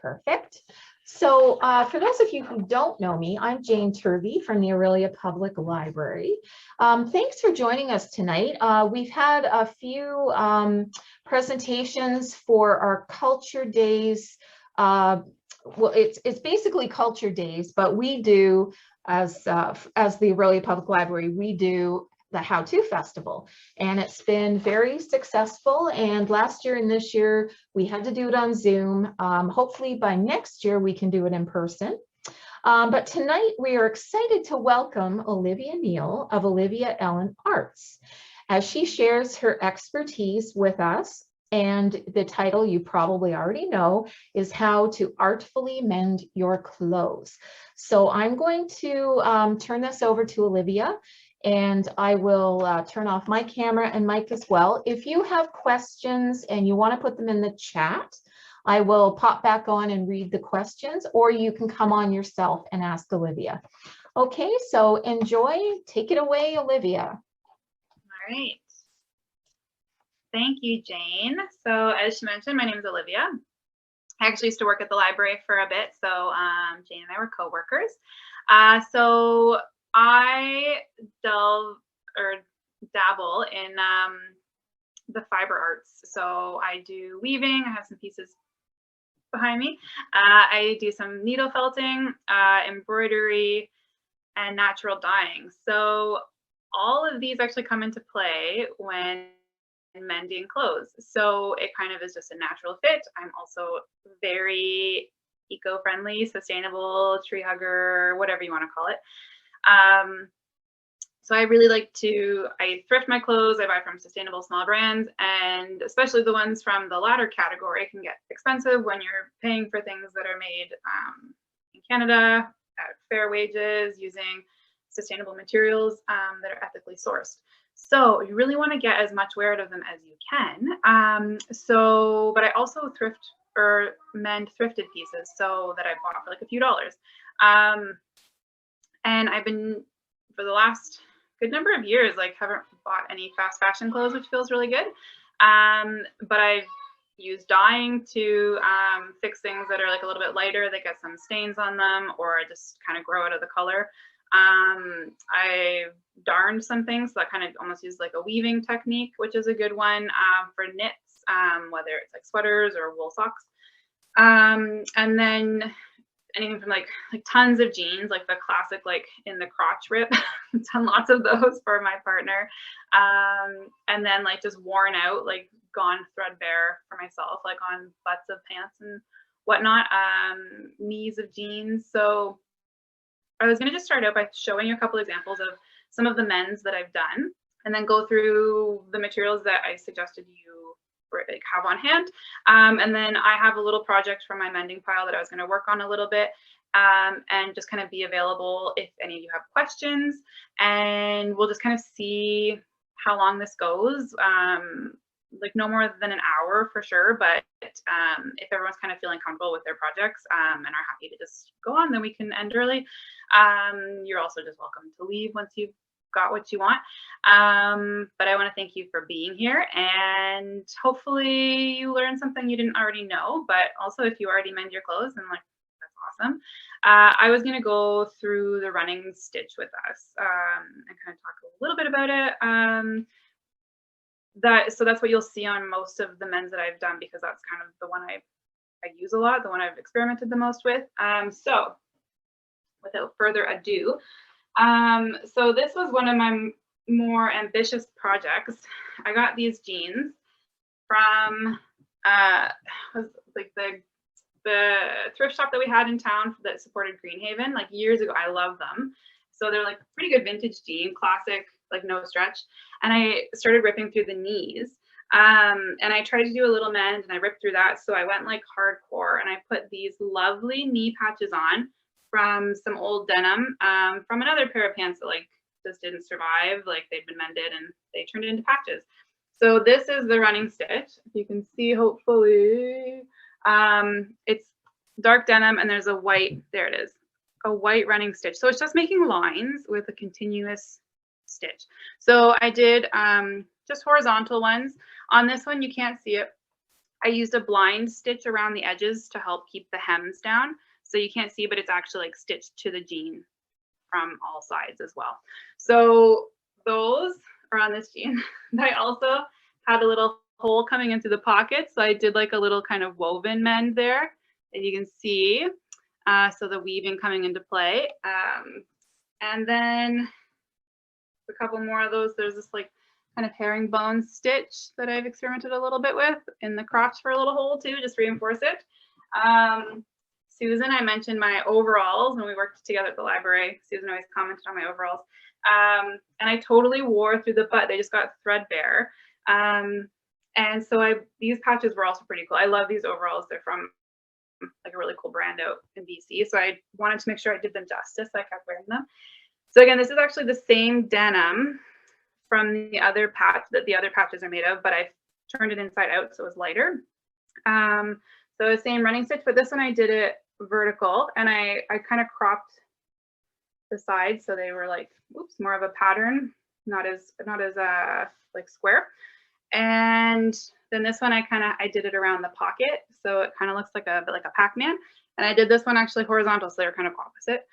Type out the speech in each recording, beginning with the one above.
Perfect. So for those of you who don't know me, I'm Jane Turvey from the Orillia Public Library. Thanks for joining us tonight. We've had a few presentations for our Culture Days. Well, it's basically Culture Days, but we do, as the Orillia Public Library, we do the How-To Festival, and it's been very successful. And last year and this year we had to do it on Zoom. Hopefully by next year we can do it in person. But tonight we are excited to welcome Olivia Neal of Olivia Ellen Arts, as she shares her expertise with us. And the title you probably already know is How to Artfully Mend Your Clothes. So I'm going to turn this over to Olivia, and I will turn off my camera and mic as well. If you have questions and you want to put them in the chat, I will pop back on and read the questions, or you can come on yourself and ask Olivia. Okay, so enjoy. Take it away, Olivia. All right. Thank you, Jane. So as she mentioned, my name is Olivia. I actually used to work at the library for a bit, so Jane and I were co-workers. So I dabble in the fiber arts. So I do weaving. I have some pieces behind me. I do some needle felting, embroidery, and natural dyeing. So all of these actually come into play when mending clothes. So it kind of is just a natural fit. I'm also very eco-friendly, sustainable, tree hugger, whatever you want to call it. So I really like I thrift my clothes. I buy from sustainable small brands, and especially the ones from the latter category can get expensive when you're paying for things that are made in Canada at fair wages using sustainable materials that are ethically sourced. So you really want to get as much wear out of them as you can. But I also thrift or mend thrifted pieces, so that I bought for like a few dollars. And I've been, for the last good number of years, like haven't bought any fast fashion clothes, which feels really good. But I've used dyeing to fix things that are like a little bit lighter, that get some stains on them, or just kind of grow out of the color. I darned some things that kind of almost use like a weaving technique, which is a good one for knits, whether it's like sweaters or wool socks. And then anything from like tons of jeans, like the classic, like in the crotch rip, done lots of those for my partner. And then like just worn out, like gone threadbare for myself, like on butts of pants and whatnot, knees of jeans. So I was going to just start out by showing you a couple examples of some of the mends that I've done, and then go through the materials that I suggested you have on hand. And then I have a little project from my mending pile that I was going to work on a little bit, and just kind of be available if any of you have questions. And we'll just kind of see how long this goes. Like no more than an hour for sure, but if everyone's kind of feeling comfortable with their projects and are happy to just go on, then we can end early. You're also just welcome to leave once you've got what you want. But I want to thank you for being here, and hopefully you learned something you didn't already know. But also, if you already mend your clothes, then like that's awesome. I was going to go through the running stitch with us and kind of talk a little bit about it. So that's what you'll see on most of the mends that I've done, because that's kind of the one I use a lot, the one I've experimented the most with. So without further ado, so this was one of my more ambitious projects. I got these jeans from like the thrift shop that we had in town that supported Greenhaven like years ago. I love them. So they're like pretty good vintage jean, classic, like no stretch. And I started ripping through the knees. And I tried to do a little mend, and I ripped through that. So I went like hardcore, and I put these lovely knee patches on from some old denim from another pair of pants that like just didn't survive. Like they'd been mended and they turned into patches. So this is the running stitch. If you can see, hopefully, it's dark denim, and there's a white, there it is, a white running stitch. So it's just making lines with a continuous stitch. So I did just horizontal ones. On this one, you can't see it, I used a blind stitch around the edges to help keep the hems down. So you can't see, but it's actually like stitched to the jean from all sides as well. So those are on this jean. I also had a little hole coming into the pocket. So I did like a little kind of woven mend there, as you can see. So the weaving coming into play. And then a couple more of those. There's this like kind of herringbone stitch that I've experimented a little bit with in the crotch for a little hole too, just reinforce it. Susan, I mentioned my overalls when we worked together at the library. Susan always commented on my overalls. And I totally wore through the butt. They just got threadbare. And so these patches were also pretty cool. I love these overalls. They're from like a really cool brand out in BC. So I wanted to make sure I did them justice. So I kept wearing them. So again, this is actually the same denim from the other patch that the other patches are made of, but I turned it inside out so it was lighter. So same running stitch, but this one I did it vertical, and I kind of cropped the sides so they were like, oops, more of a pattern, not as like square. And then this one I did it around the pocket, so it kind of looks like a Pac-Man. And I did this one actually horizontal, so they're kind of opposite.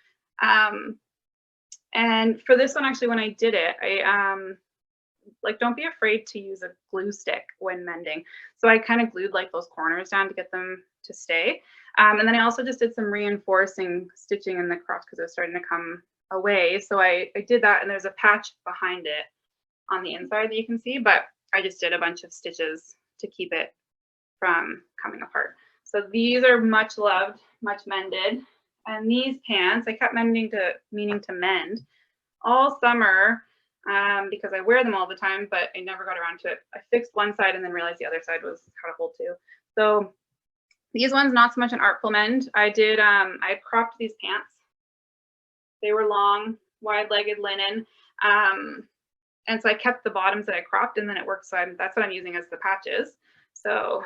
And for this one, actually, when I did it, I like, don't be afraid to use a glue stick when mending. So I kind of glued like those corners down to get them to stay. And then I also just did some reinforcing stitching in the crotch because it was starting to come away. So I did that, and there's a patch behind it on the inside that you can see, but I just did a bunch of stitches to keep it from coming apart. So these are much loved, much mended. And these pants, I kept meaning to mend all summer because I wear them all the time, but I never got around to it. I fixed one side and then realized the other side had a hole too. So these ones, not so much an artful mend. I cropped these pants. They were long, wide-legged linen. And so I kept the bottoms that I cropped, and then it worked. So that's what I'm using as the patches. So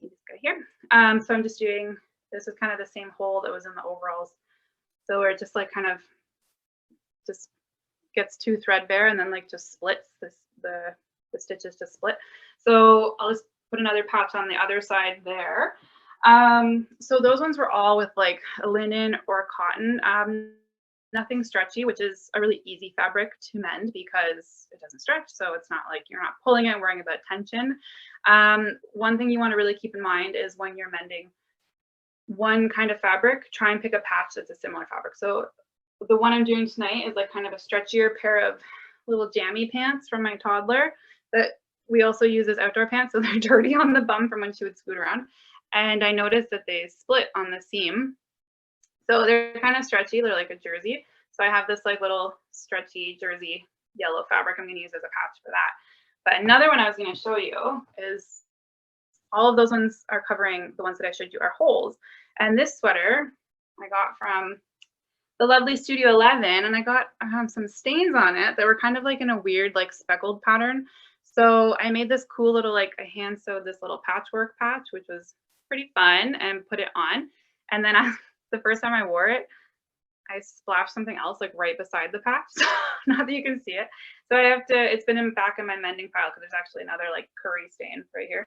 see this guy here. So I'm just doing, this is kind of the same hole that was in the overalls. So where it just like kind of just gets too threadbare and then like just splits, the stitches just split. So I'll just put another patch on the other side there. So those ones were all with like a linen or cotton. Nothing stretchy, which is a really easy fabric to mend because it doesn't stretch. So it's not like you're not pulling it, worrying about tension. One thing you want to really keep in mind is when you're mending one kind of fabric, try and pick a patch that's a similar fabric. So the one I'm doing tonight is like kind of a stretchier pair of little jammy pants from my toddler that we also use as outdoor pants. So they're dirty on the bum from when she would scoot around. And I noticed that they split on the seam. So they're kind of stretchy. They're like a jersey. So I have this like little stretchy jersey yellow fabric I'm going to use as a patch for that. But another one I was going to show you is all of those ones are covering the ones that I showed you are holes. And this sweater I got from the lovely Studio 11, and I got some stains on it that were kind of like in a weird like speckled pattern. So I made this cool little, like I hand sewed this little patchwork patch, which was pretty fun, and put it on. And then the first time I wore it, I splashed something else like right beside the patch. Not that you can see it. So I have to, it's been back in my mending pile because there's actually another like curry stain right here.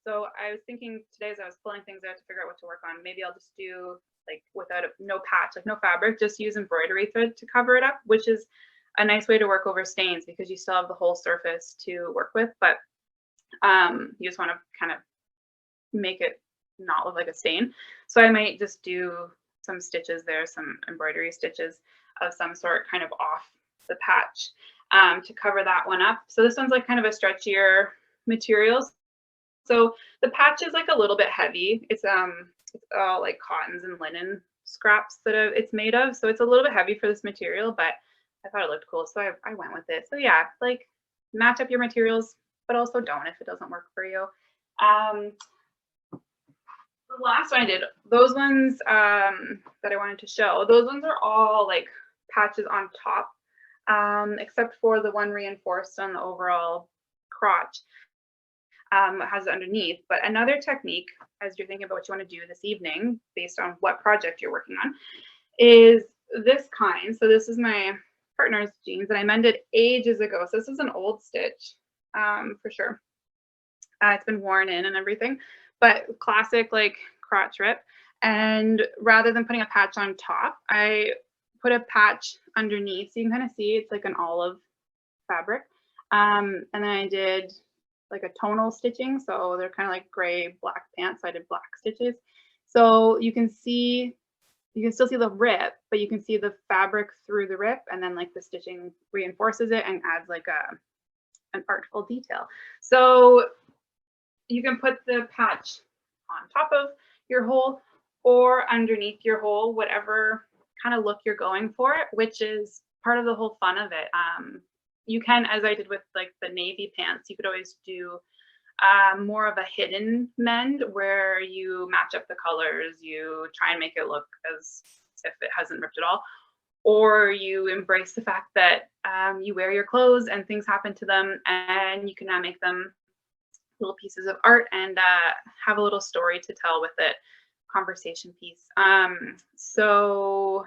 So I was thinking today as I was pulling things out to figure out what to work on, maybe I'll just do like without no patch, like no fabric, just use embroidery thread to cover it up, which is a nice way to work over stains because you still have the whole surface to work with, but you just want to kind of make it not look like a stain. So I might just do some stitches there, some embroidery stitches of some sort kind of off the patch to cover that one up. So this one's like kind of a stretchier material. So the patch is like a little bit heavy. It's all like cottons and linen scraps that it's made of. So it's a little bit heavy for this material, but I thought it looked cool. So I went with it. So yeah, like match up your materials, but also don't if it doesn't work for you. The last one I did, those ones that I wanted to show, those ones are all like patches on top, except for the one reinforced on the overall crotch. Has it underneath. But another technique, as you're thinking about what you want to do this evening, based on what project you're working on, is this kind. So this is my partner's jeans that I mended ages ago. So this is an old stitch for sure. It's been worn in and everything, but classic like crotch rip. And rather than putting a patch on top, I put a patch underneath, so you can kind of see it's like an olive fabric. And then I did like a tonal stitching, so they're kind of like gray, black pants. So I did black stitches. So you can see, you can still see the rip, but you can see the fabric through the rip, and then like the stitching reinforces it and adds like an artful detail. So you can put the patch on top of your hole or underneath your hole, whatever kind of look you're going for, which is part of the whole fun of it. You can, as I did with like the navy pants, you could always do more of a hidden mend where you match up the colors, you try and make it look as if it hasn't ripped at all, or you embrace the fact that you wear your clothes and things happen to them, and you can now make them little pieces of art and have a little story to tell with it, conversation piece. So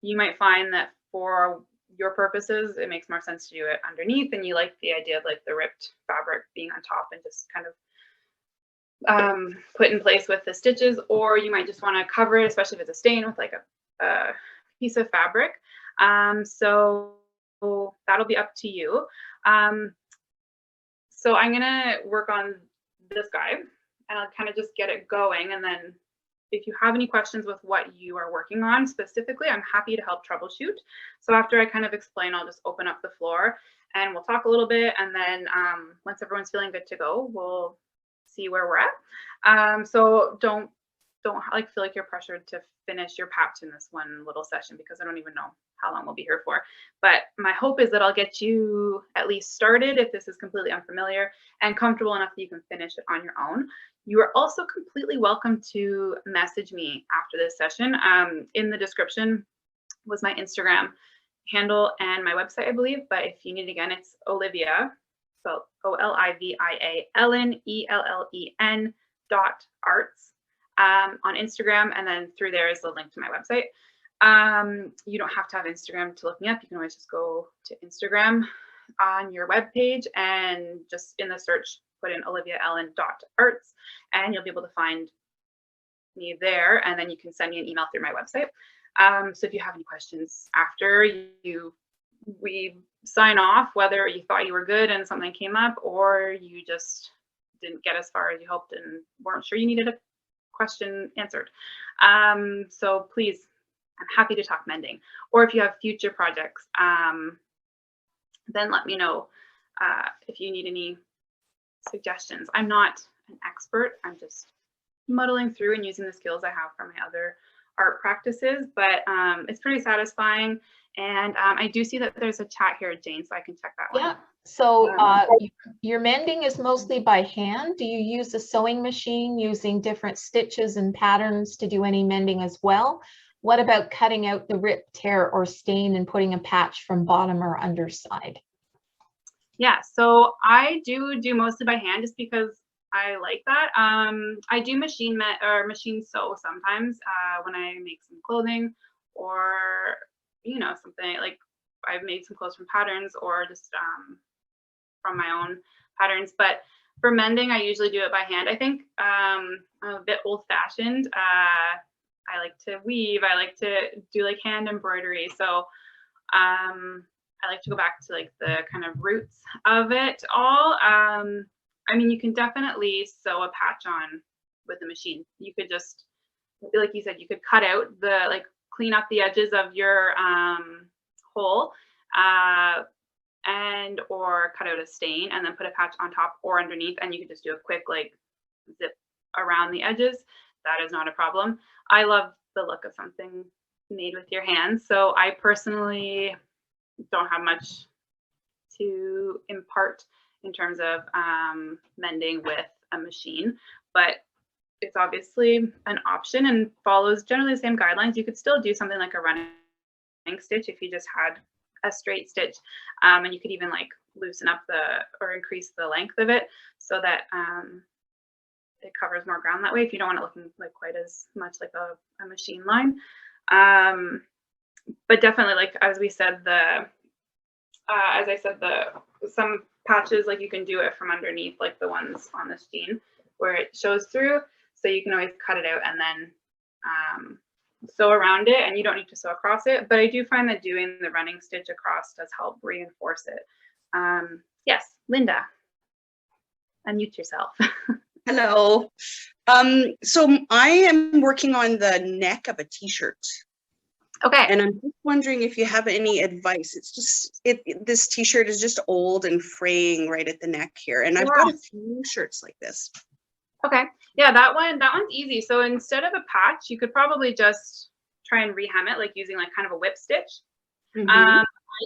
you might find that for your purposes, it makes more sense to do it underneath, and you like the idea of like the ripped fabric being on top and just kind of put in place with the stitches, or you might just want to cover it, especially if it's a stain, with like a piece of fabric. So that'll be up to you. So I'm gonna work on this guy and I'll kind of just get it going, and then if you have any questions with what you are working on specifically, I'm happy to help troubleshoot. So after I kind of explain, I'll just open up the floor and we'll talk a little bit, and then once everyone's feeling good to go, we'll see where we're at. So don't like feel like you're pressured to finish your patch in this one little session, because I don't even know how long we'll be here for. But my hope is that I'll get you at least started if this is completely unfamiliar, and comfortable enough that you can finish it on your own. You are also completely welcome to message me after this session. In the description was my Instagram handle and my website, I believe. But if you need it again, it's Olivia, spelled OLIVIALLEN.arts on Instagram, and then through there is the link to my website. You don't have to have Instagram to look me up. You can always just go to Instagram on your webpage and just in the search put in OliviaEllen.arts, and you'll be able to find me there, and then you can send me an email through my website. So if you have any questions after we sign off, whether you thought you were good and something came up, or you just didn't get as far as you hoped and weren't sure you needed a question answered. So please, I'm happy to talk mending. Or if you have future projects, then let me know if you need any suggestions. I'm not an expert. I'm just muddling through and using the skills I have from my other art practices, but it's pretty satisfying. And I do see that there's a chat here, Jane, so I can check that one. Yeah. So your mending is mostly by hand. Do you use a sewing machine using different stitches and patterns to do any mending as well? What about cutting out the rip, tear, or stain and putting a patch from bottom or underside? Yeah, so I do mostly by hand just because I like that. I do machine sew sometimes when I make some clothing, or something like I've made some clothes from patterns, or just from my own patterns. But for mending, I usually do it by hand. I think I'm a bit old-fashioned. I like to weave. I like to do like hand embroidery. So I like to go back to like the kind of roots of it all. I mean, you can definitely sew a patch on with a machine. You could just, like you said, you could cut out clean up the edges of your hole, or cut out a stain and then put a patch on top or underneath, and you could just do a quick like zip around the edges. That is not a problem. I love the look of something made with your hands. So I personally don't have much to impart in terms of mending with a machine, but it's obviously an option and follows generally the same guidelines. You could still do something like a running stitch if you just had a straight stitch, and you could even like loosen up or increase the length of it so that it covers more ground that way if you don't want it looking like quite as much like a machine line. But definitely, like as we said, as I said, some patches, like you can do it from underneath, like the ones on this jean where it shows through. So you can always cut it out and then sew around it, and you don't need to sew across it. But I do find that doing the running stitch across does help reinforce it. Yes, Linda, unmute yourself. Hello. So I am working on the neck of a t-shirt. Okay. And I'm just wondering if you have any advice. It's just, this t-shirt is just old and fraying right at the neck here. And I've got a few shirts like this. Okay. Yeah, that one's easy. So instead of a patch, you could probably just try and rehem it, like using like kind of a whip stitch. I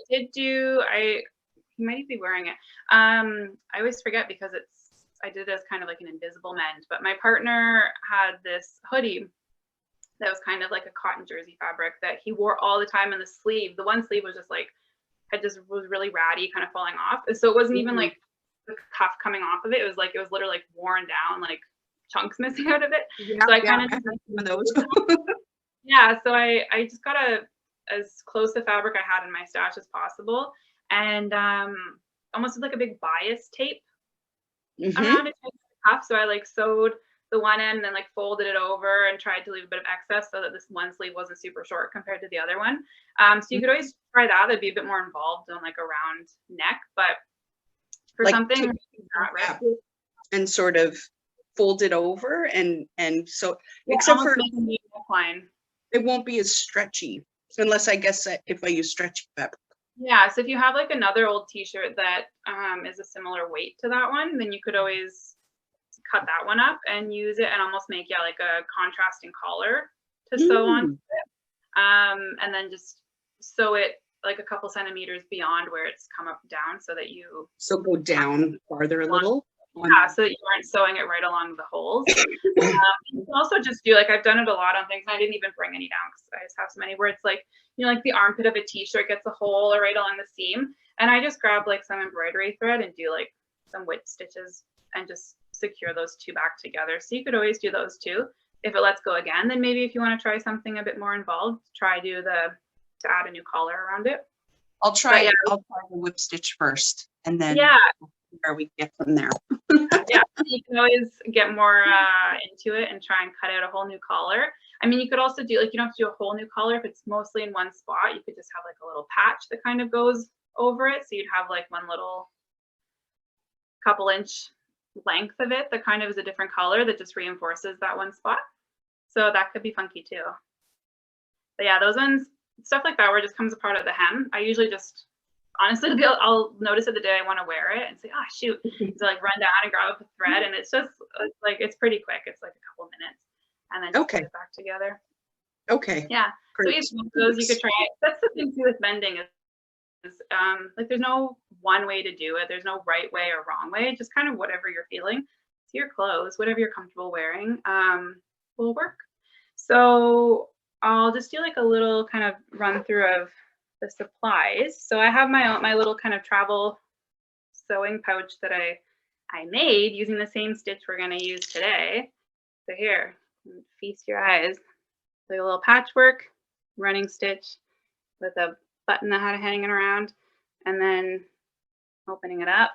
did do, you might be wearing it. I always forget because I did this kind of like an invisible mend, but my partner had this hoodie that was kind of like a cotton jersey fabric that he wore all the time, in the sleeve. The one sleeve was just like, was really ratty, kind of falling off. And so it wasn't even like the cuff coming off of it. It was literally like worn down, like chunks missing out of it. Yeah, so I kind of one of those. Yeah, so I just got as close to fabric I had in my stash as possible, and almost did like a big bias tape around it, the cuff. So I like sewed the one end and then like folded it over and tried to leave a bit of excess so that this one sleeve wasn't super short compared to the other one. So you could always try that. That'd be a bit more involved on like a round neck, but for like something that, and sort of fold it over and so yeah, except for neckline. It won't be as stretchy unless I guess if I use stretchy fabric. Yeah, so if you have like another old t-shirt that is a similar weight to that one, then you could always cut that one up and use it and almost make, yeah, like a contrasting collar to sew on it. And then just sew it like a couple centimeters beyond where it's come up down so that you go down farther a little. Yeah, so that you aren't sewing it right along the holes. You can also just do, like, I've done it a lot on things, and I didn't even bring any down because I just have so many, where it's like, you know, like the armpit of a t-shirt gets a hole right along the seam, and I just grab like some embroidery thread and do like some whip stitches and just secure those two back together. So you could always do those too. If it lets go again, then maybe if you want to try something a bit more involved, to add a new collar around it. I'll try the whip stitch first, and then where we get from there. Yeah, you can always get more into it and try and cut out a whole new collar. I mean, you could also do, like, you don't have to do a whole new collar if it's mostly in one spot. You could just have like a little patch that kind of goes over it. So you'd have like one little couple inch length of it that kind of is a different color that just reinforces that one spot. So that could be funky too. But yeah, those ones, stuff like that where it just comes apart at the hem, I usually just, honestly, I'll notice it the day I want to wear it and say, oh shoot, so like run down and grab up a thread, and it's just like, it's pretty quick. It's like a couple minutes, and then just put it back together. Okay. Yeah. Great. So those you could try. That's the thing too with mending is like there's no one way to do it. There's no right way or wrong way. Just kind of whatever you're feeling. It's your clothes, whatever you're comfortable wearing, will work. So I'll just do like a little kind of run through of the supplies. So I have my little kind of travel sewing pouch that I made using the same stitch we're going to use today. So here, feast your eyes. Like a little patchwork running stitch with a button that I had hanging around, and then opening it up.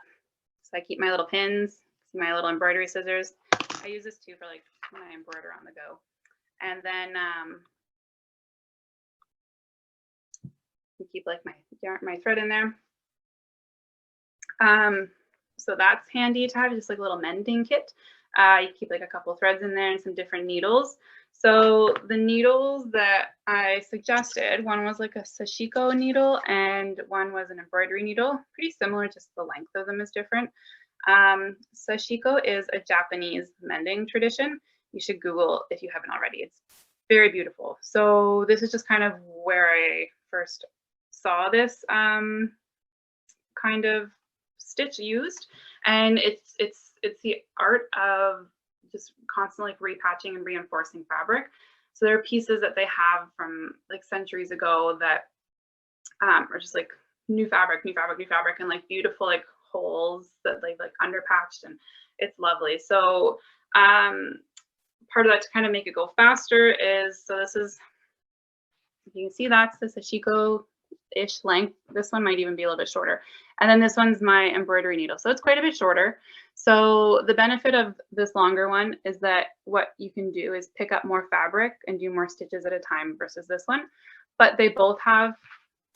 So I keep my little pins, my little embroidery scissors. I use this too for like when I embroider on the go. And then you keep like my thread in there. So that's handy to have, just like a little mending kit. You keep like a couple threads in there and some different needles. So the needles that I suggested, one was like a sashiko needle and one was an embroidery needle. Pretty similar, just the length of them is different. Sashiko is a Japanese mending tradition. You should Google if you haven't already. It's very beautiful. So this is just kind of where I first saw this kind of stitch used, and it's the art of just constantly like repatching and reinforcing fabric. So there are pieces that they have from like centuries ago that are just like new fabric, and like beautiful like holes that like underpatched, and it's lovely. So part of that to kind of make it go faster is, so this is, you can see that's the sashiko-ish length. This one might even be a little bit shorter. And then this one's my embroidery needle. So it's quite a bit shorter. So the benefit of this longer one is that what you can do is pick up more fabric and do more stitches at a time versus this one. But they both have,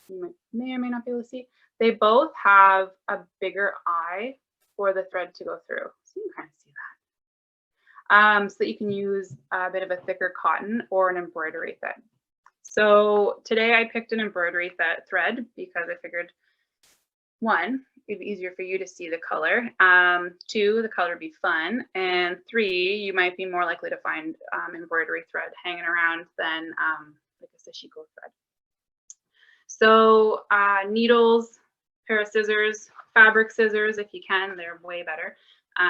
you may or may not be able to see, they both have a bigger eye for the thread to go through. So you can kind of see that. So that you can use a bit of a thicker cotton or an embroidery thread. So today I picked an embroidery thread because I figured, one, it'd be easier for you to see the color. Two, the color would be fun. And three, you might be more likely to find embroidery thread hanging around than like a sashiko thread. So needles, pair of scissors, fabric scissors if you can, they're way better.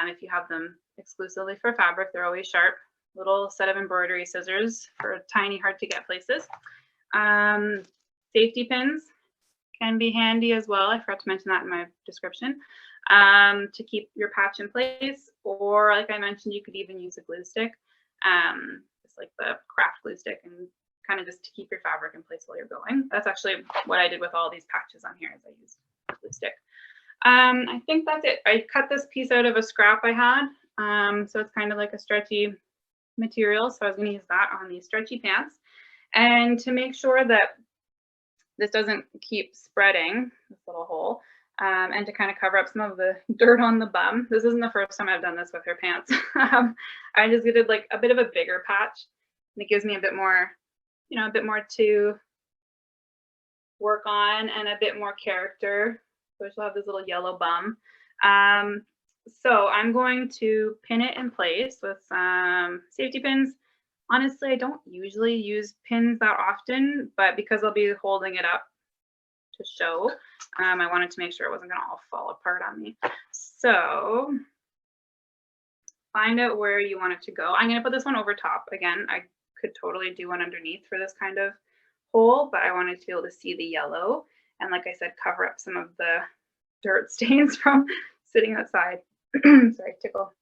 If you have them exclusively for fabric, they're always sharp. Little set of embroidery scissors for tiny, hard to get places. Safety pins can be handy as well. I forgot to mention that in my description, to keep your patch in place. Or like I mentioned, you could even use a glue stick. It's like the craft glue stick, and kind of just to keep your fabric in place while you're going. That's actually what I did with all these patches on here, is I used a glue stick. I think that's it. I cut this piece out of a scrap I had. So it's kind of like a stretchy material. So I was going to use that on these stretchy pants. And to make sure that this doesn't keep spreading, this little hole, and to kind of cover up some of the dirt on the bum. This isn't the first time I've done this with her pants. I just did like a bit of a bigger patch, and it gives me a bit more, you know, a bit more to work on and a bit more character. So she'll have this little yellow bum. So I'm going to pin it in place with some safety pins. Honestly, I don't usually use pins that often, but because I'll be holding it up to show, I wanted to make sure it wasn't going to all fall apart on me. So find out where you want it to go. I'm going to put this one over top. Again, I could totally do one underneath for this kind of hole, but I wanted to be able to see the yellow. And like I said, cover up some of the dirt stains from sitting outside. Sorry, tickle.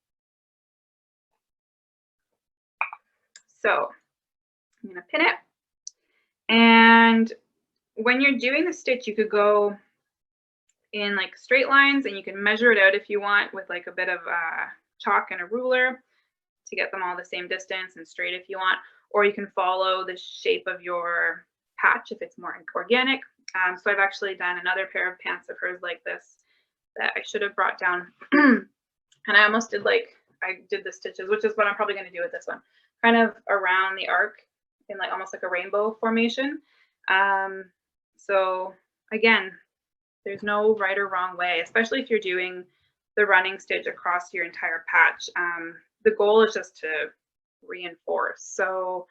So I'm going to pin it. And when you're doing the stitch, you could go in like straight lines, and you can measure it out if you want with like a bit of chalk and a ruler to get them all the same distance, and straight if you want, or you can follow the shape of your patch if it's more organic. So I've actually done another pair of pants of hers like this that I should have brought down. And I almost did like, I did the stitches, which is what I'm probably going to do with this one, kind of around the arc in like almost like a rainbow formation. So again, there's no right or wrong way, especially if you're doing the running stitch across your entire patch. The goal is just to reinforce. So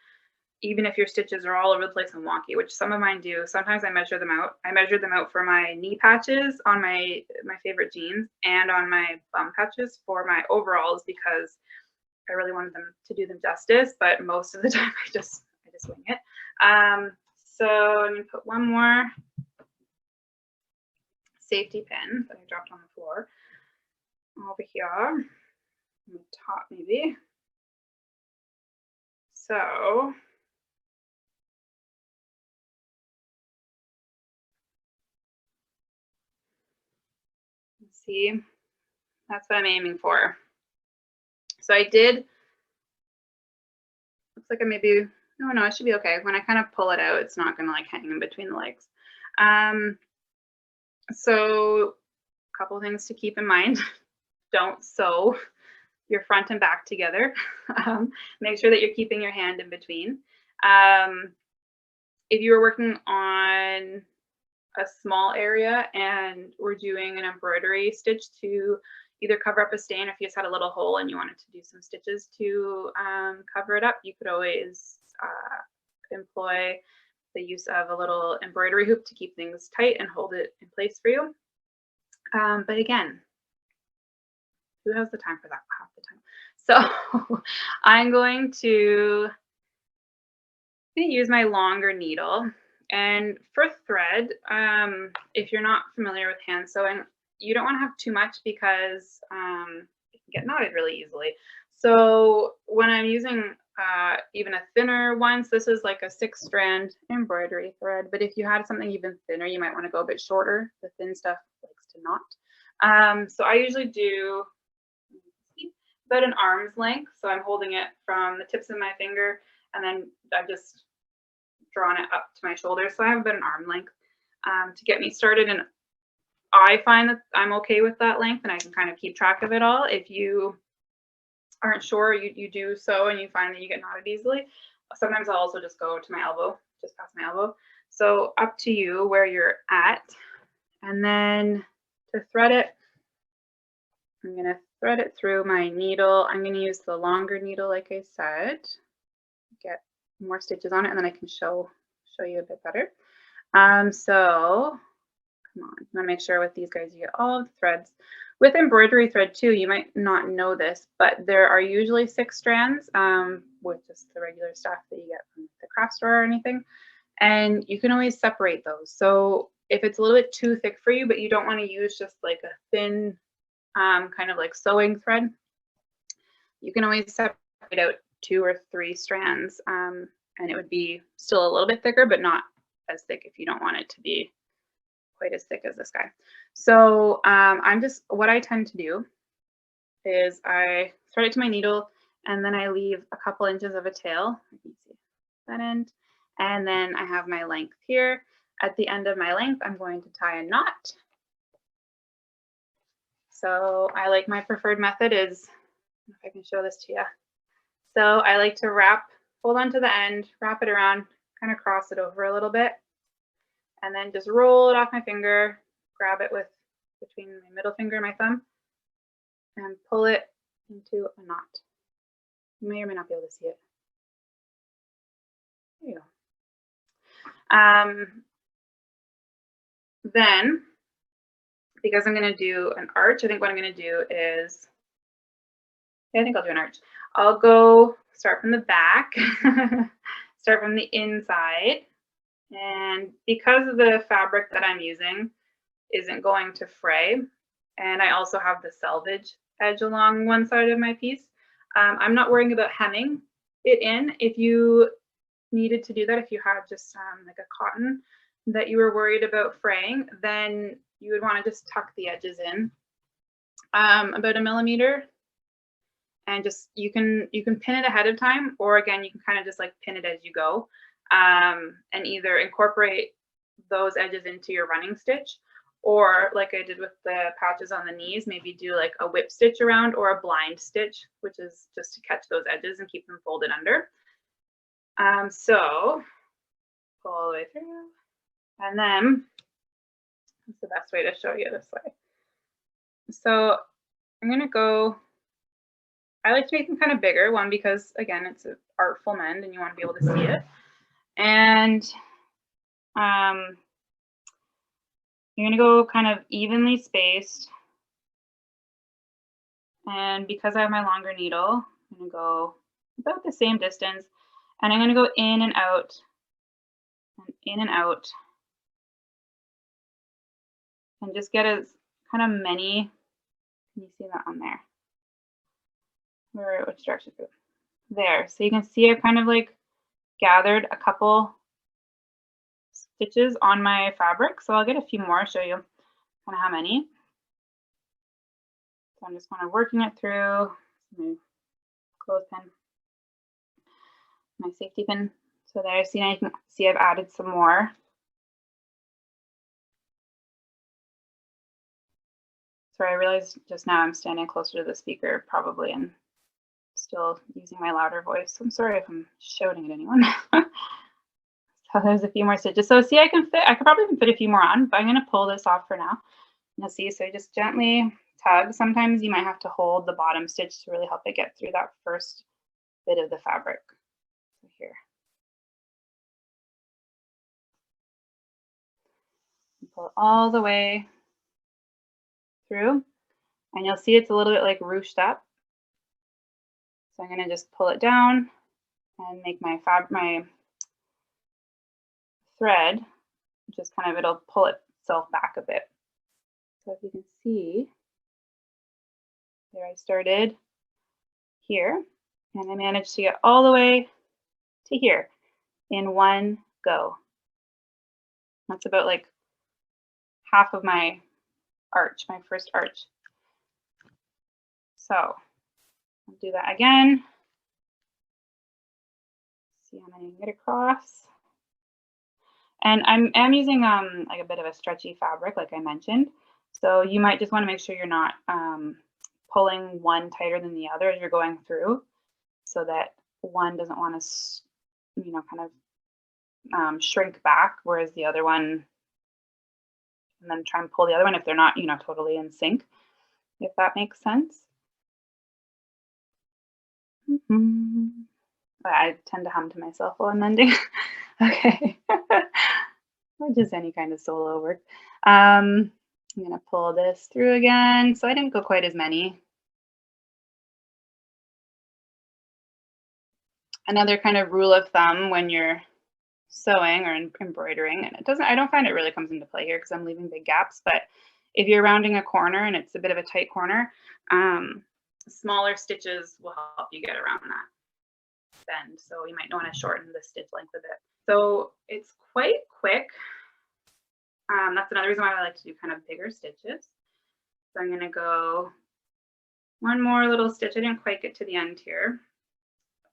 even if your stitches are all over the place and wonky, which some of mine do, sometimes I measure them out. I measured them out for my knee patches on my favorite jeans, and on my bum patches for my overalls, because I really wanted them to do them justice, but most of the time I just wing it. So I'm going to put one more safety pin that I dropped on the floor over here on the top maybe. So let's see, that's what I'm aiming for. So I did, looks like I maybe, no, it should be okay. When I kind of pull it out, it's not going to like hang in between the legs. So a couple things to keep in mind. Don't sew your front and back together. Make sure that you're keeping your hand in between. If you were working on a small area and we're doing an embroidery stitch to either cover up a stain, or if you just had a little hole and you wanted to do some stitches to cover it up, you could always employ the use of a little embroidery hoop to keep things tight and hold it in place for you. But again, who has the time for that half the time? So I'm going to use my longer needle. And for thread, if you're not familiar with hand sewing, you don't want to have too much because it can get knotted really easily. So when I'm using even a thinner one, so this is like a 6-strand embroidery thread, but if you had something even thinner, you might want to go a bit shorter. The thin stuff likes to knot. So I usually do about an arm's length. So I'm holding it from the tips of my finger, and then I've just drawn it up to my shoulder. So I have about an arm length to get me started. And I find that I'm okay with that length, and I can kind of keep track of it all. If you aren't sure, you do so and you find that you get knotted easily, sometimes I'll also just go to my elbow, just past my elbow. So up to you where you're at. And then to thread it, I'm going to thread it through my needle. I'm going to use the longer needle, like I said, get more stitches on it, and then I can show you a bit better. So come on, you want to make sure with these guys you get all of the threads. With embroidery thread too, you might not know this, but there are usually 6 strands with just the regular stuff that you get from the craft store or anything. And you can always separate those. So if it's a little bit too thick for you, but you don't want to use just like a thin kind of like sewing thread, you can always separate out 2 or 3 strands, and it would be still a little bit thicker, but not as thick if you don't want it to be quite as thick as this guy. So what I tend to do is I thread it to my needle, and then I leave a couple inches of a tail. You can see that end. And then I have my length here. At the end of my length, I'm going to tie a knot. So I like, my preferred method is, if I can show this to you. So I like to hold on to the end, wrap it around, kind of cross it over a little bit, and then just roll it off my finger, grab it with between my middle finger and my thumb, and pull it into a knot. You may or may not be able to see it. There you go. Then, because I'm going to do an arch, I think what I'm going to do is, I think I'll do an arch. I'll go start from the back, start from the inside. And because of the fabric that I'm using isn't going to fray, and I also have the selvage edge along one side of my piece, I'm not worrying about hemming it in. If you needed to do that, if you had just like a cotton that you were worried about fraying, then you would want to just tuck the edges in about 1 millimeter, and just you can pin it ahead of time, or again you can kind of just like pin it as you go, and either incorporate those edges into your running stitch, or like I did with the patches on the knees, maybe do like a whip stitch around, or a blind stitch, which is just to catch those edges and keep them folded under. So pull all the way through, and then that's the best way to show you this way. So I'm going to go, I like to make them kind of bigger, one, because again, it's an artful mend and you want to be able to see it. And you're going to go kind of evenly spaced. And because I have my longer needle, I'm going to go about the same distance. And I'm going to go in and out, and in and out. And just get as kind of many, can you see that on there? Which direction? There. So you can see I kind of like gathered a couple stitches on my fabric. So I'll get a few more, show you kind of how many. So I'm just kind of working it through my clothespin, my safety pin. So there, see, now you can see I've added some more. Sorry, I realized just now I'm standing closer to the speaker probably and still using my louder voice. So I'm sorry if I'm shouting at anyone. So there's a few more stitches. So see, I could probably even fit a few more on, but I'm going to pull this off for now. You'll see, so just gently tug. Sometimes you might have to hold the bottom stitch to really help it get through that first bit of the fabric. So here. Pull all the way through, and you'll see it's a little bit like ruched up. So I'm going to just pull it down and make my thread, just kind of, it'll pull itself back a bit. So if you can see, there I started here, and I managed to get all the way to here in one go. That's about like half of my arch, my first arch. So I'll do that again. See how many I can get across. And I'm using like a bit of a stretchy fabric, like I mentioned. So you might just want to make sure you're not pulling one tighter than the other as you're going through, so that one doesn't want to, you know, kind of shrink back, whereas the other one, and then try and pull the other one if they're not, you know, totally in sync, if that makes sense. I tend to hum to myself while I'm mending. Okay. Or just any kind of solo work. I'm going to pull this through again. So I didn't go quite as many. Another kind of rule of thumb when you're sewing or embroidering, and I don't find it really comes into play here because I'm leaving big gaps, but if you're rounding a corner and it's a bit of a tight corner, smaller stitches will help you get around that bend. So you might want to shorten the stitch length a bit. So it's quite quick. That's another reason why I like to do kind of bigger stitches. So I'm going to go one more little stitch. I didn't quite get to the end here,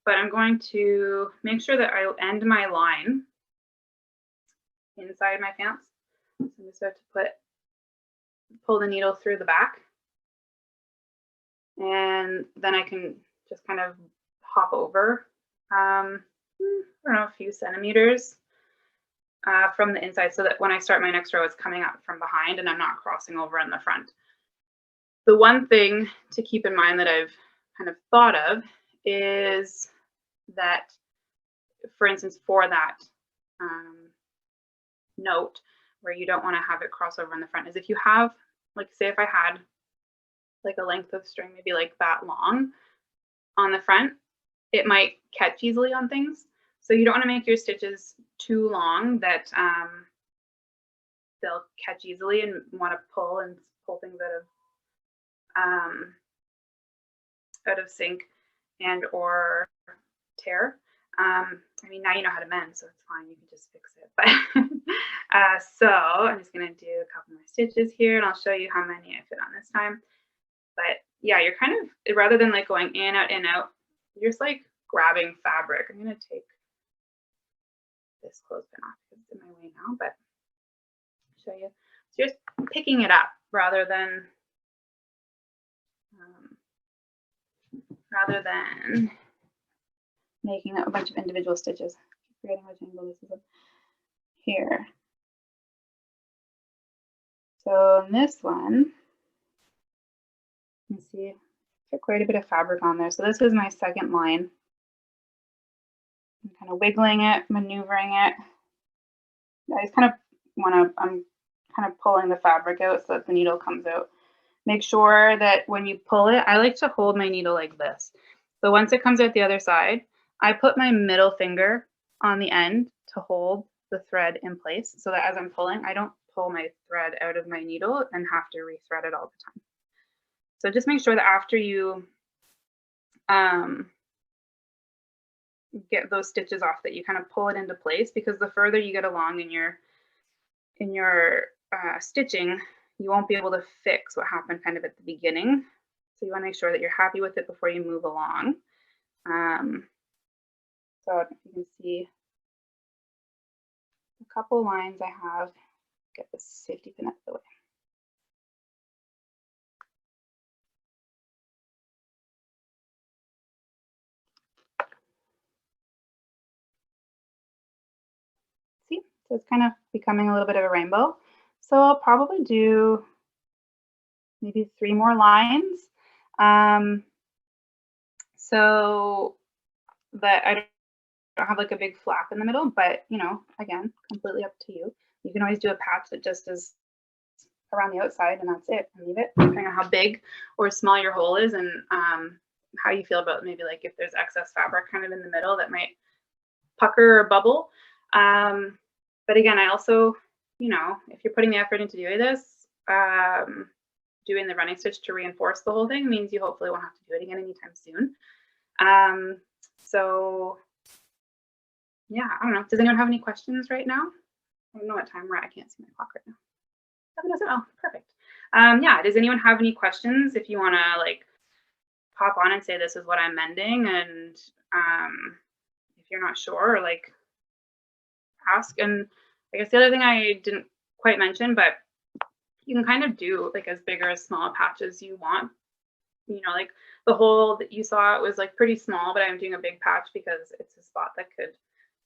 but I'm going to make sure that I end my line inside my pants. So I'm just about to pull the needle through the back, and then I can just kind of hop over, I don't know, a few centimeters from the inside, so that when I start my next row, it's coming up from behind and I'm not crossing over in the front. The one thing to keep in mind that I've kind of thought of is that, for instance, for that note where you don't want to have it cross over in the front, is if you have, like, say if I had like a length of string maybe like that long on the front, it might catch easily on things. So you don't want to make your stitches too long that they'll catch easily and want to pull things out of sync and or tear. I mean, now you know how to mend, so it's fine. You can just fix it. But so I'm just going to do a couple more stitches here, and I'll show you how many I fit on this time. But yeah, you're kind of, rather than like going in, out, you're just like grabbing fabric. I'm going to take this clothespin off because it's in my way now, but I'll show you. So you're just picking it up rather than making a bunch of individual stitches. Forgetting which angle this is in here. So in this one, you can see got quite a bit of fabric on there. So this is my second line. I'm kind of wiggling it, maneuvering it. I just kind of I'm kind of pulling the fabric out so that the needle comes out. Make sure that when you pull it, I like to hold my needle like this. So once it comes out the other side, I put my middle finger on the end to hold the thread in place so that as I'm pulling, I don't pull my thread out of my needle and have to rethread it all the time. So just make sure that after you get those stitches off, that you kind of pull it into place, because the further you get along in your stitching, you won't be able to fix what happened kind of at the beginning. So you want to make sure that you're happy with it before you move along. So if you can see a couple lines I have, get this safety pin out of the way. See, so it's kind of becoming a little bit of a rainbow. So I'll probably do maybe 3 more lines. So that I don't have like a big flap in the middle, but you know, again, completely up to you. You can always do a patch that just is around the outside and that's it, and leave it, depending on how big or small your hole is, and how you feel about maybe like if there's excess fabric kind of in the middle that might pucker or bubble. But again, I also, you know, if you're putting the effort into doing this, doing the running stitch to reinforce the whole thing means you hopefully won't have to do it again anytime soon. So yeah, I don't know. Does anyone have any questions right now? I don't know what time we're at. I can't see my clock right now. Oh, perfect. Yeah, does anyone have any questions? If you want to like pop on and say this is what I'm mending, and if you're not sure, like ask. And I guess the other thing I didn't quite mention, but you can kind of do like as big or as small a patch as you want. You know, like the hole that you saw, it was like pretty small, but I'm doing a big patch because it's a spot that could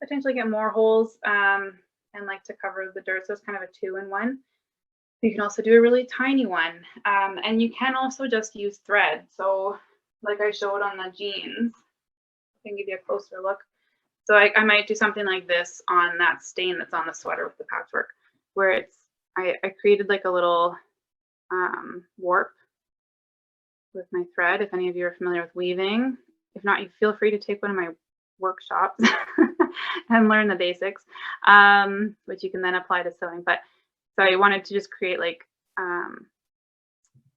potentially get more holes and like to cover the dirt. So it's kind of a 2-in-1. You can also do a really tiny one. And you can also just use thread. So like I showed on the jeans, I can give you a closer look. So I might do something like this on that stain that's on the sweater with the patchwork, where it's, I created like a little warp with my thread. If any of you are familiar with weaving, if not, you feel free to take one of my workshops and learn the basics, which you can then apply to sewing. But so I wanted to just create like,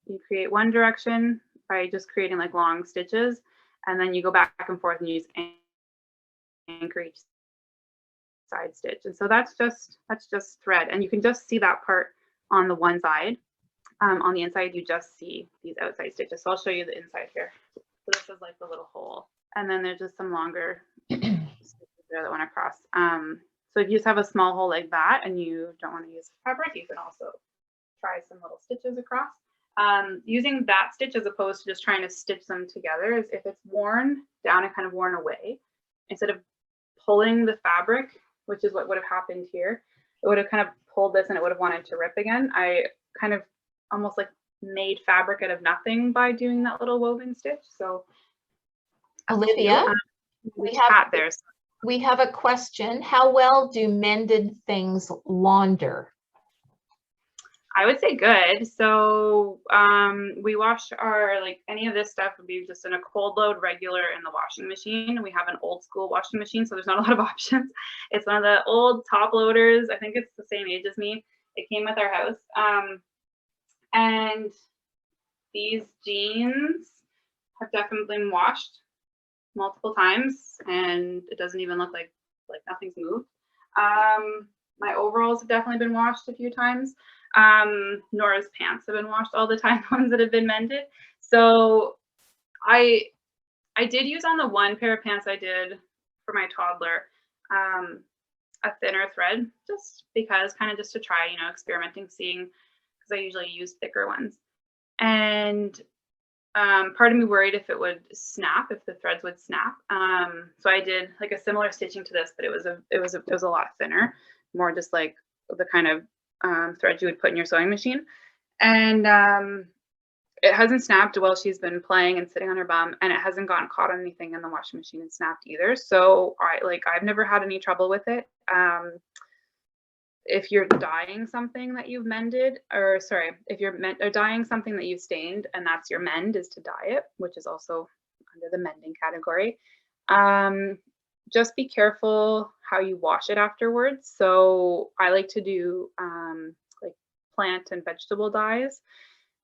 you create one direction by just creating like long stitches, and then you go back and forth and use anchor each side stitch. And so that's just thread, and you can just see that part on the one side. On the inside, you just see these outside stitches. So I'll show you the inside here. So this is like the little hole, and then there's just some longer stitches there that went across. So if you just have a small hole like that and you don't want to use fabric, you can also try some little stitches across. Using that stitch as opposed to just trying to stitch them together is if it's worn down and kind of worn away, instead of pulling the fabric, which is what would have happened here, it would have kind of pulled this and it would have wanted to rip again. I kind of almost like made fabric out of nothing by doing that little woven stitch. So Olivia, we have a question. How well do mended things launder? I would say good. So we wash our, like any of this stuff would be just in a cold load regular in the washing machine. We have an old school washing machine, so there's not a lot of options. It's one of the old top loaders. I think it's the same age as me. It came with our house. And these jeans have definitely been washed multiple times, and it doesn't even look like nothing's moved. My overalls have definitely been washed a few times. Nora's pants have been washed all the time, the ones that have been mended. So I did use on the one pair of pants I did for my toddler a thinner thread, just because, kind of just to try, you know, experimenting, seeing, because I usually use thicker ones. And part of me worried if it would snap, if the threads would snap. So I did like a similar stitching to this, but it was a lot thinner, more just like the kind of thread you would put in your sewing machine. And it hasn't snapped while she's been playing and sitting on her bum, and it hasn't gotten caught on anything in the washing machine and snapped either. So I've never had any trouble with it. If you're dyeing something that you've mended, or sorry, if you're dyeing something that you've stained and that's your mend, is to dye it, which is also under the mending category. Just be careful how you wash it afterwards. So I like to do like plant and vegetable dyes,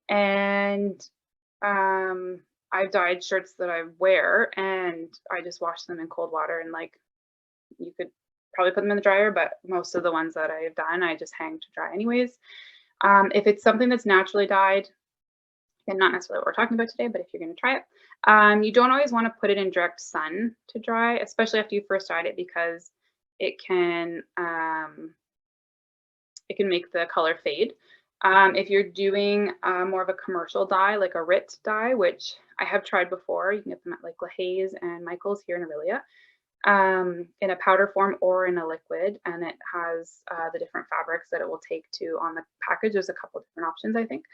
and I've dyed shirts that I wear, and I just wash them in cold water, and like you could probably put them in the dryer, but most of the ones that I've done, I just hang to dry anyways. If it's something that's naturally dyed, and not necessarily what we're talking about today, but if you're going to try it, you don't always want to put it in direct sun to dry, especially after you first dyed it, because it can make the color fade. If you're doing more of a commercial dye, like a RIT dye, which I have tried before, you can get them at like LaHaye's and Michael's here in Orillia, in a powder form or in a liquid, and it has the different fabrics that it will take to on the package. There's a couple of different options, I think.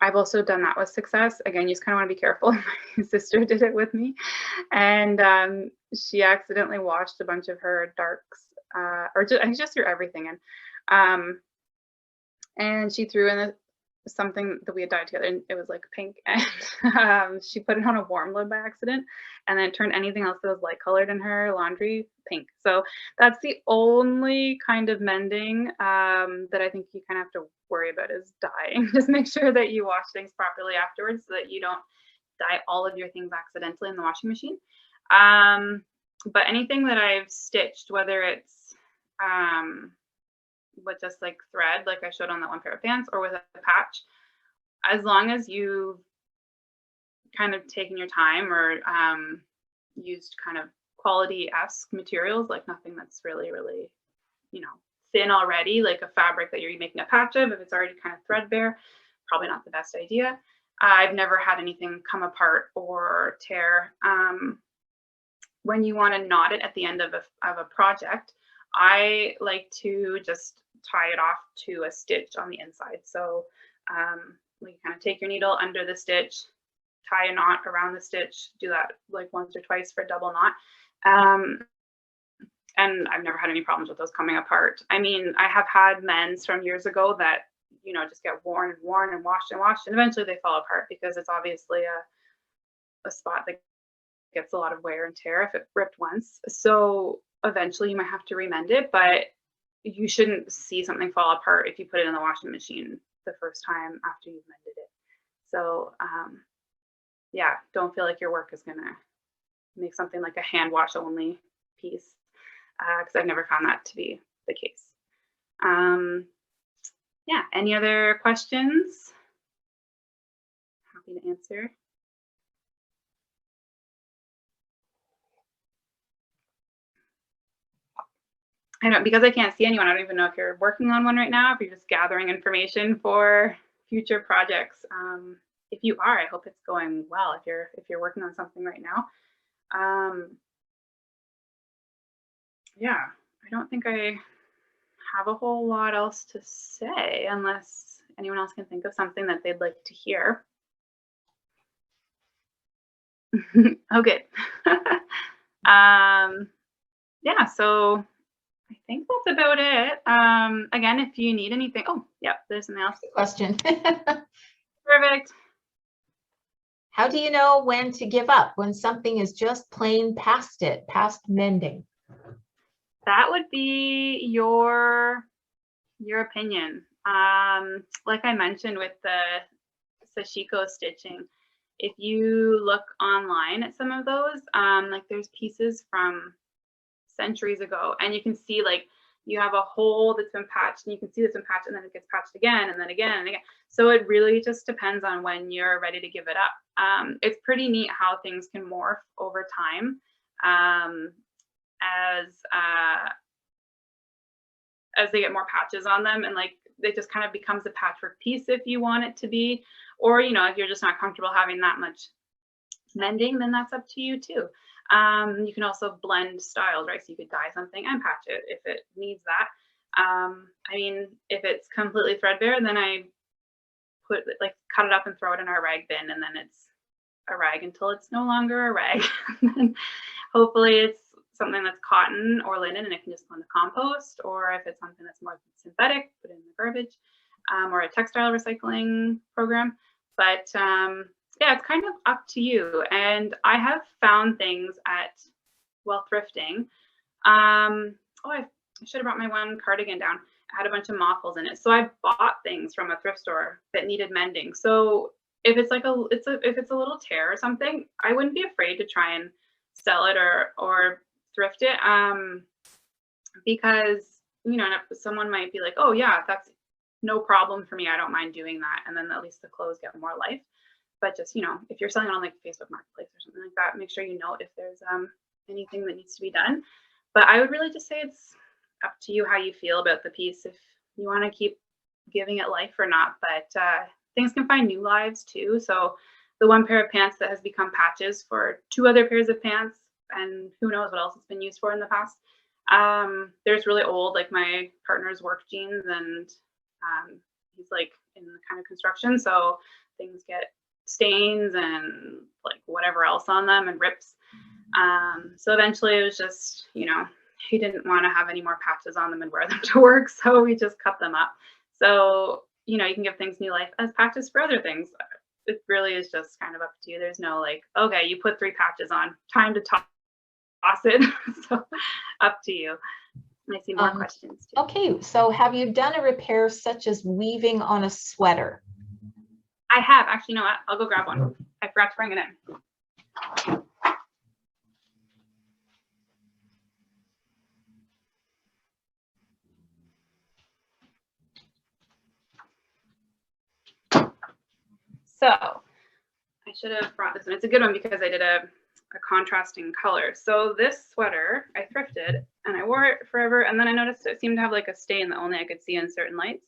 I've also done that with success. Again, you just kind of want to be careful. My sister did it with me, and she accidentally washed a bunch of her darks, or just threw everything in, and she threw in something that we had dyed together, and it was like pink, and she put it on a warm load by accident, and then it turned anything else that was light colored in her laundry pink. So that's the only kind of mending that I think you kind of have to worry about, is dyeing. Just make sure that you wash things properly afterwards, so that you don't dye all of your things accidentally in the washing machine. But anything that I've stitched, whether it's with just like thread, like I showed on that one pair of pants, or with a patch, as long as you've kind of taken your time or used kind of quality-esque materials, like nothing that's really, really, you know, thin already, like a fabric that you're making a patch of, if it's already kind of threadbare, probably not the best idea. I've never had anything come apart or tear. When you want to knot it at the end of a project, I like to just tie it off to a stitch on the inside. So you kind of take your needle under the stitch, tie a knot around the stitch, do that like once or twice for a double knot. And I've never had any problems with those coming apart. I mean, I have had men's from years ago that, you know, just get worn and worn and washed, and eventually they fall apart because it's obviously a spot that gets a lot of wear and tear if it ripped once. So eventually you might have to remend it, but you shouldn't see something fall apart if you put it in the washing machine the first time after you've mended it. So yeah, don't feel like your work is gonna make something like a hand wash only piece, because I've never found that to be the case. Yeah, any other questions? Happy to answer. I don't, because I can't see anyone, I don't even know if you're working on one right now, if you're just gathering information for future projects. If you are, I hope it's going well. If you're working on something right now. Yeah, I don't think I have a whole lot else to say unless anyone else can think of something that they'd like to hear. Oh, good. Yeah, so I think that's about it. Again, if you need anything, oh, yeah, there's something else. Question. Perfect. How do you know when to give up, when something is just plain past mending? That would be your opinion. Like I mentioned with the sashiko stitching, if you look online at some of those, like there's pieces from centuries ago, and you can see like you have a hole that's been patched, and you can see that's been patched, and then it gets patched again, and then again and again. So it really just depends on when you're ready to give it up. It's pretty neat how things can morph over time as they get more patches on them, and like it just kind of becomes a patchwork piece if you want it to be, or you know, if you're just not comfortable having that much mending, then that's up to you too. You can also blend styles, right? So you could dye something and patch it if it needs that. I mean, if it's completely threadbare, then I cut it up and throw it in our rag bin, and then it's a rag until it's no longer a rag. Then hopefully it's something that's cotton or linen and it can just go in the compost, or if it's something that's more synthetic, put it in the garbage, or a textile recycling program. But yeah, it's kind of up to you. And I have found things at, well, thrifting. Oh, I should have brought my one cardigan down. I had a bunch of moth holes in it. So I bought things from a thrift store that needed mending. So if it's like if it's a little tear or something, I wouldn't be afraid to try and sell it or thrift it, because, you know, someone might be like, oh yeah, that's no problem for me, I don't mind doing that, and then at least the clothes get more life. But just, you know, if you're selling it on like Facebook Marketplace or something like that, make sure you note if there's anything that needs to be done. But I would really just say it's up to you how you feel about the piece, if you want to keep giving it life or not. But things can find new lives too. So the one pair of pants that has become patches for 2 other pairs of pants, and who knows what else it's been used for in the past. There's really old, like my partner's work jeans, and he's like in the kind of construction, so things get stains and like whatever else on them and rips. So eventually it was just, you know, he didn't want to have any more patches on them and wear them to work, so we just cut them up. So, you know, you can give things new life as patches for other things. It really is just kind of up to you. There's no like, okay, you put 3 patches on, time to toss it. So up to you. I see more questions too. Okay, so have you done a repair such as weaving on a sweater? I have. Actually, you know what? I'll go grab one. I forgot to bring it in. So I should have brought this one. It's a good one because I did a contrasting color. So this sweater I thrifted and I wore it forever, and then I noticed it seemed to have like a stain that only I could see in certain lights.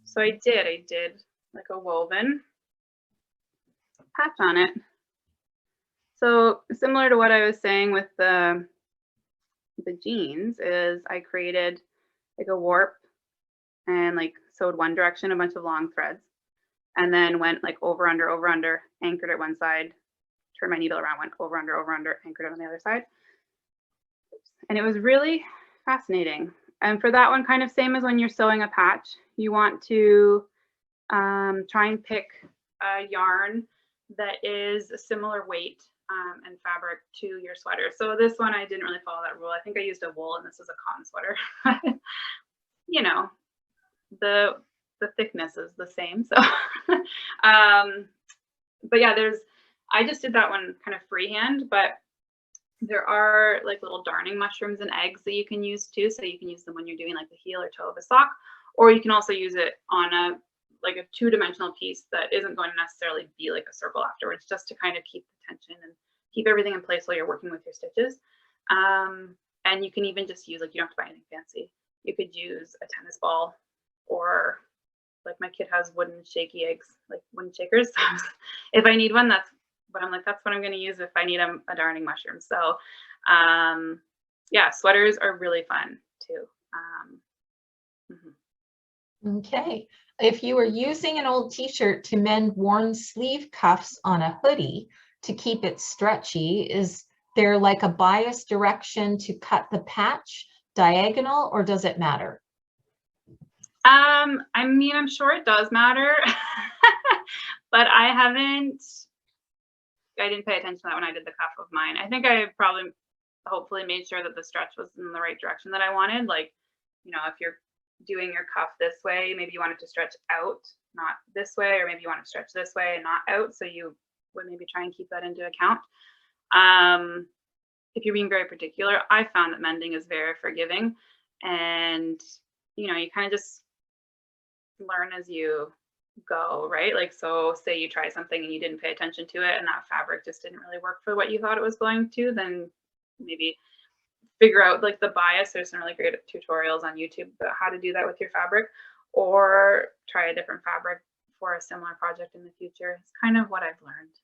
So I did like a woven patch on it. So similar to what I was saying with the jeans, is I created like a warp and like sewed one direction, a bunch of long threads, and then went like over, under, anchored at one side, turned my needle around, went over, under, anchored it on the other side. And it was really fascinating. And for that one, kind of same as when you're sewing a patch, you want to try and pick a yarn that is a similar weight and fabric to your sweater. So this one, I didn't really follow that rule. I think I used a wool and this is a cotton sweater. You know, the thickness is the same. So, but yeah, I just did that one kind of freehand, but there are like little darning mushrooms and eggs that you can use too. So you can use them when you're doing like the heel or toe of a sock, or you can also use it on a two-dimensional piece that isn't going to necessarily be like a circle afterwards, just to kind of keep the tension and keep everything in place while you're working with your stitches. And you can even just use, like, you don't have to buy anything fancy. You could use a tennis ball, or like my kid has wooden shaky eggs, like wooden shakers. If I need one, that's what I'm going to use if I need a darning mushroom. So yeah, sweaters are really fun too. Okay. If you were using an old t-shirt to mend worn sleeve cuffs on a hoodie to keep it stretchy, is there like a bias direction to cut the patch diagonal, or does it matter? I mean, I'm sure it does matter, but I didn't pay attention to that when I did the cuff of mine. I think I probably hopefully made sure that the stretch was in the right direction that I wanted. Like, you know, if you're doing your cuff this way, maybe you want it to stretch out, not this way, or maybe you want it to stretch this way and not out. So you would maybe try and keep that into account. If you're being very particular, I found that mending is very forgiving, and you know, you kind of just learn as you go, right? Like, so say you try something and you didn't pay attention to it and that fabric just didn't really work for what you thought it was going to, then maybe figure out like the bias. There's some really great tutorials on YouTube about how to do that with your fabric, or try a different fabric for a similar project in the future. It's kind of what I've learned.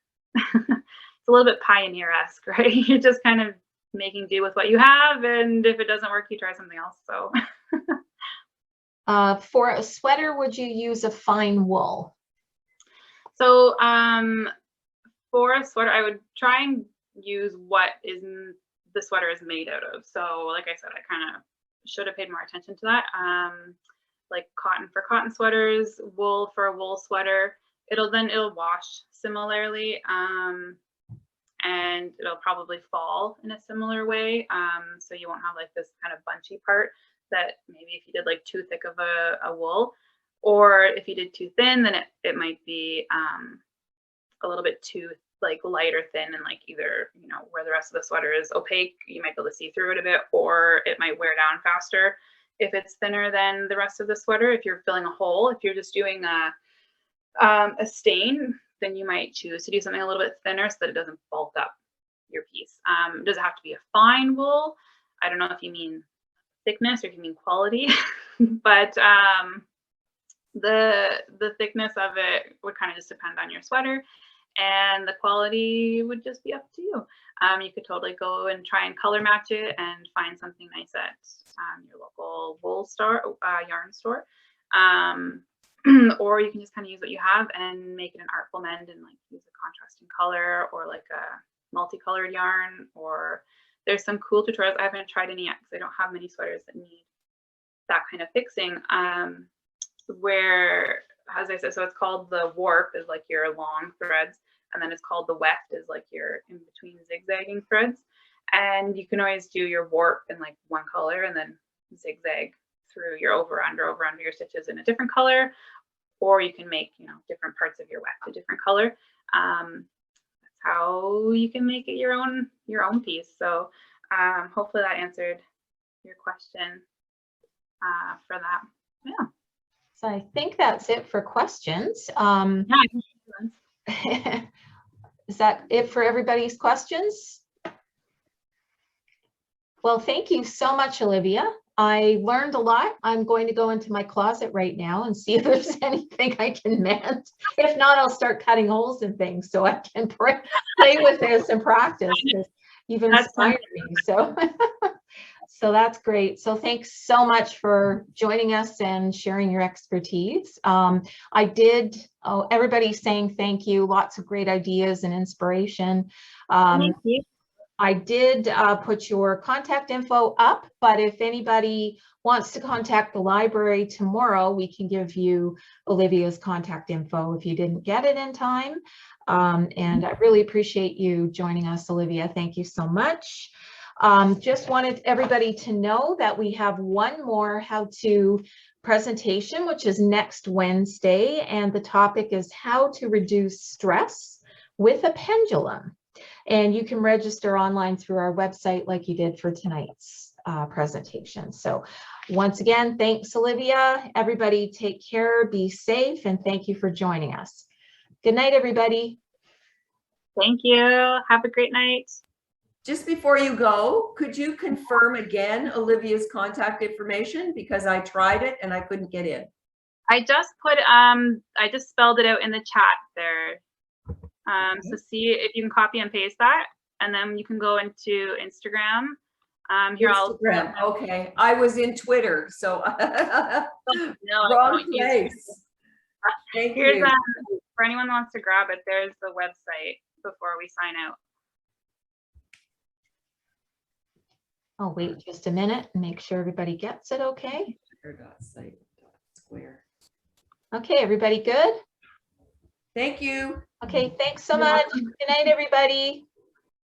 It's a little bit pioneer-esque, right? You're just kind of making do with what you have, and if it doesn't work, you try something else. So for a sweater, would you use a fine wool? So for a sweater, I would try and use what the sweater is made out of. So like I said, I kind of should have paid more attention to that. Like cotton for cotton sweaters, wool for a wool sweater. It'll wash similarly, and it'll probably fall in a similar way. So you won't have like this kind of bunchy part that maybe if you did like too thick of a wool, or if you did too thin, then it might be a little bit too like light or thin, and like either, you know, where the rest of the sweater is opaque, you might be able to see through it a bit, or it might wear down faster if it's thinner than the rest of the sweater. If you're filling a hole, if you're just doing a stain, then you might choose to do something a little bit thinner so that it doesn't bulk up your piece. Does it have to be a fine wool? I don't know if you mean thickness or if you mean quality, but the thickness of it would kind of just depend on your sweater, and the quality would just be up to you. You could totally go and try and color match it and find something nice at your local wool store, yarn store. Or you can just kind of use what you have and make it an artful mend and like use a contrasting color, or like a multicolored yarn. Or there's some cool tutorials. I haven't tried any yet because I don't have many sweaters that need that kind of fixing. Where, as I said, so it's called the warp is like your long threads, and then it's called the weft is like your in between zigzagging threads. And you can always do your warp in like one color and then zigzag through your over under your stitches in a different color, or you can make, you know, different parts of your weft a different color. That's how you can make it your own piece. So hopefully that answered your question for that. Yeah. So I think that's it for questions. Yeah. Is that it for everybody's questions? Well, thank you so much, Olivia. I learned a lot. I'm going to go into my closet right now and see if there's anything I can mend. If not, I'll start cutting holes in things so I can play with this and practice. You've inspired me. So, so that's great. So thanks so much for joining us and sharing your expertise. Everybody's saying thank you. Lots of great ideas and inspiration. Thank you. I did put your contact info up, but if anybody wants to contact the library tomorrow, we can give you Olivia's contact info if you didn't get it in time. And I really appreciate you joining us, Olivia. Thank you so much. Just wanted everybody to know that we have one more how-to presentation, which is next Wednesday, and the topic is how to reduce stress with a pendulum. And you can register online through our website like you did for tonight's presentation. So once again, thanks, Olivia. Everybody take care, be safe, and thank you for joining us. Good night, everybody. Thank you. Have a great night. Just before you go, could you confirm again Olivia's contact information? Because I tried it and I couldn't get in. I just put, I just spelled it out in the chat there. So see if you can copy and paste that, and then you can go into Instagram. Here, Instagram. Okay, I was in Twitter, so no, wrong place. Thank you. For anyone who wants to grab it, there's the website before we sign out. I'll wait just a minute and make sure everybody gets it okay. Square. Okay, everybody good? Thank you. Okay, thanks so much. Good night, everybody.